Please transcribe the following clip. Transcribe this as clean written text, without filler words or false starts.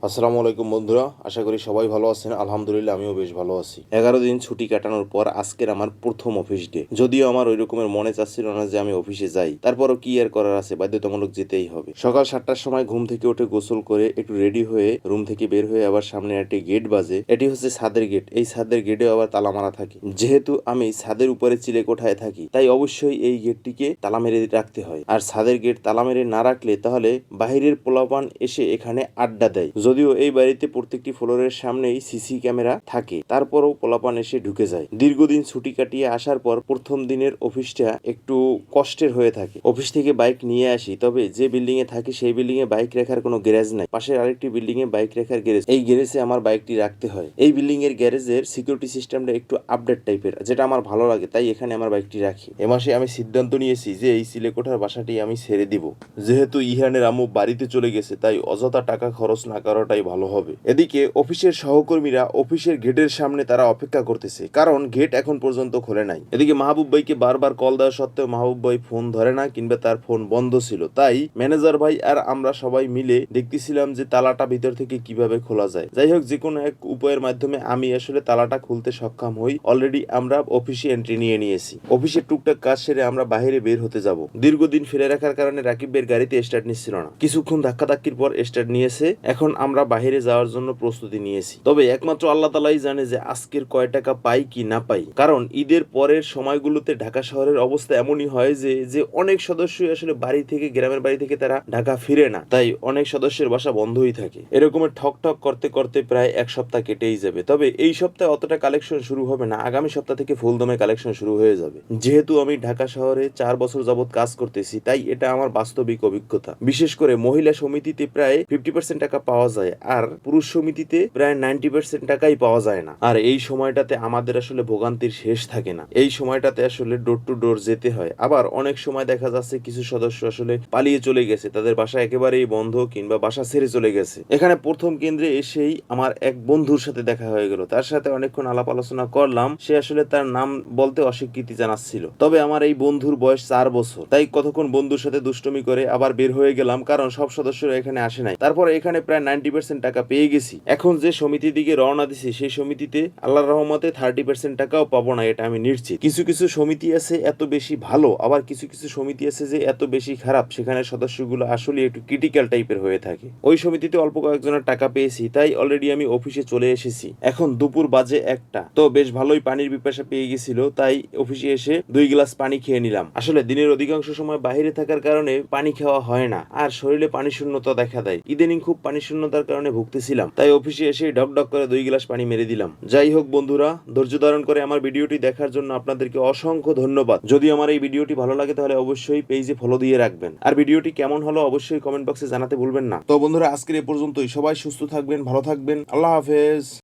আসসালামু আলাইকুম বন্ধুরা, আশা করি সবাই ভালো আছেন। আলহামদুলিল্লাহ আমিও বেশ ভালো আছি। 11 দিন ছুটি কাটানোর পর আজকের আমার প্রথম অফিস ডে। যদিও আমার ওই রকমের মনে চাচ্ছিল না যে আমি অফিসে যাই, তারপরও কি আর করার আছে, বাধ্যতামূলক যেতেই হবে। সকাল 7টার সময় ঘুম থেকে উঠে গোসল করে একটু রেডি হয়ে রুম থেকে বের হয়ে আবার সামনে একটি গেট বাজে। এটি হচ্ছে ছাদের গেট। এই ছাদের গেটেও আবার তালা মারা থাকে। যেহেতু আমি ছাদের উপরে চিলে কোঠায় থাকি, তাই অবশ্যই এই গেটটিকে তালা মেরে রাখতে হয়। আর ছাদের গেট তালা মেরে না রাখলে তাহলে বাহিরের পোলাপান এসে এখানে আড্ডা দেয়। যদিও এই বাড়িতে প্রত্যেকটি ফ্লোরের সামনেই সিসি ক্যামেরা থাকে, তারপরও পোলাপান এসে ঢুকে যায়। দীর্ঘদিন ছুটি কাটিয়ে আসার পর প্রথম দিনের অফিসটা একটু কষ্টের হয়ে থাকে। অফিস থেকে বাইক নিয়ে আসি, তবে যে বিল্ডিং এ থাকি সেই বিল্ডিং এ বাইক রাখার কোনো গ্যারেজ নাই। পাশের আরেকটি বিল্ডিং এ বাইক রাখার গ্যারেজ, এই গ্যারেজে আমার বাইকটি রাখতে হয়। এই বিল্ডিং এর গ্যারেজের সিকিউরিটি সিস্টেমটা একটু আপডেট টাইপের, যেটা আমার ভালো লাগে, তাই এখানে আমার বাইকটি রাখি। এ মাসে আমি সিদ্ধান্ত নিয়েছি যে এই সিলেকোঠার বাসাটি আমি ছেড়ে দিব। যেহেতু ইহানের আম্মু বাড়িতে চলে গেছে, তাই অযথা টাকা খরচ না করাটাই ভালো হবে। এদিকে অফিসের সহকর্মীরা অফিসের গেটের সামনে তারা অপেক্ষা করতেছে, কারণ গেট এখন পর্যন্ত খোলে নাই। এদিকে মাহবুব ভাইকে বারবার কল দেওয়া সত্ত্বেও মাহবুব ভাই ফোন ধরে না, কিংবা তার ফোন বন্ধ ছিল। তাই ম্যানেজার ভাই আর আমরা সবাই মিলে দেখতেছিলাম যে তালাটা ভিতর থেকে কিভাবে খোলা যায়। যাই হোক, যে কোনো এক উপায়ের মাধ্যমে আমি আসলে তালাটা খুলতে সক্ষম হই। অলরেডি আমরা অফিসে এন্ট্রি নিয়ে নিয়েছি। অফিসের টুকটাক কাজ সেরে আমরা বাইরে বের হতে যাব। দীর্ঘদিন ফেলে রাখার কারণে রাকিবের গাড়িতে স্টার্ট নিচ্ছিল না। কিছুক্ষণ ধাক্কাধাক্কির পর স্টার্ট নিয়েছে। এখন আমরা বাইরে যাওয়ার জন্য প্রস্তুতি নিয়েছি। তবে একমাত্র আল্লাহ তালাই জানে যে আজকের কয় টাকা পাই কি না পাই, কারণ ঈদের পরের সময়গুলোতে ঢাকা শহরের অবস্থা এমনই হয় যে অনেক সদস্যই আসলে বাড়ি থেকে, গ্রামের বাড়ি থেকে তারা ঢাকা ফিরে না, তাই অনেক সদস্যের বাসা বন্ধই থাকে। এরকমের ঠক ঠক করতে করতে প্রায় এক সপ্তাহ কেটেই যাবে। তবে এই সপ্তাহে অতটা কালেকশন শুরু হবে না, আগামী সপ্তাহ থেকে ফুলদমে কালেকশন শুরু হয়ে যাবে। যেহেতু আমি ঢাকা শহরে 4 বছর যাবত কাজ করতেছি, তাই এটা আমার বাস্তবিক অভিজ্ঞতা। বিশেষ করে মহিলা সমিতিতে প্রায় 50% টাকা পাওয়া যায়, আর পুরুষ সমিতিতে প্রায় 90% টাকাই পাওয়া যায় না। আর এই সময়টাতে আমাদের আসলে ভোগান্তির শেষ থাকে না। এই সময়টাতে আসলে ডোর টু ডোর যেতে হয়। আবার অনেক সময় দেখা যাচ্ছে কিছু সদস্য আসলে পালিয়ে চলে গেছে, তাদের বাসা একেবারেই বন্ধ, কিংবা বাসা ছেড়ে চলে গেছে। এখানে প্রথম কেন্দ্রে এসেই আমার এক বন্ধুর সাথে দেখা হয়ে গেল। তার সাথে অনেকক্ষণ আলাপ আলোচনা করলাম। সে আসলে তার নাম বলতে অস্বীকৃতি জানাচ্ছিল। তবে আমার এই বন্ধুর বয়স 4 বছর, তাই কতক্ষণ বন্ধুর সাথে দুষ্টুমি করে আবার বের হয়ে গেলাম, কারণ সব সদস্যরা এখানে আসে নাই। তারপরে এখানে প্রায় 90% টাকা পেয়ে গেছি। এখন যে সমিতির দিকে রওনা দিছি, সেই সমিতিতে আল্লাহর রহমতে 30% টাকাও পাবো না, এটা আমি নিশ্চিত। কিছু কিছু সমিতি আছে এত বেশি ভালো, আবার কিছু কিছু সমিতি আছে যে এত বেশি খারাপ, সেখানে সদস্যগুলো আসলে একটু ক্রিটিক্যাল টাইপের হয়ে থাকে। ওই সমিতিতে অল্প কয়েকজনের টাকা পেয়েছি, তাই অলরেডি আমি অফিসে চলে এসেছি। এখন দুপুর বাজে 1টা। তো বেশ ভালোই পানির পিপাসা পেয়ে গেছিল, তাই অফিসে এসে 2 গ্লাস পানি খেয়ে নিলাম। আসলে দিনের অধিকাংশ সময় বাইরে থাকার কারণে পানি খাওয়া হয় না, আর শরীরে পানি শূন্যতা দেখা দেয়। ইদানিং খুব পানি শূন্যতার কারণে ভুগতেছিলাম, তাই অফিসে এসে ঢক ঢক করে 2 গ্লাস পানি মেরে দিলাম। যাই হোক বন্ধুরা, ধৈর্য ধারণ করে আমার ভিডিওটি দেখার জন্য আপনাদেরকে অসংখ্য ধন্যবাদ। যদি আমার এই ভিডিওটি ভালো লাগে তাহলে অবশ্যই পেজে ফলো দিয়ে রাখবেন, আর ভিডিওটি কেমন হলো অবশ্যই কমেন্ট বক্সে জানাতে ভুলবেন না। তো বন্ধুরা, আজকের এ পর্যন্তই। সবাই সুস্থ থাকবেন, ভালো থাকবেন। আল্লাহ হাফেজ।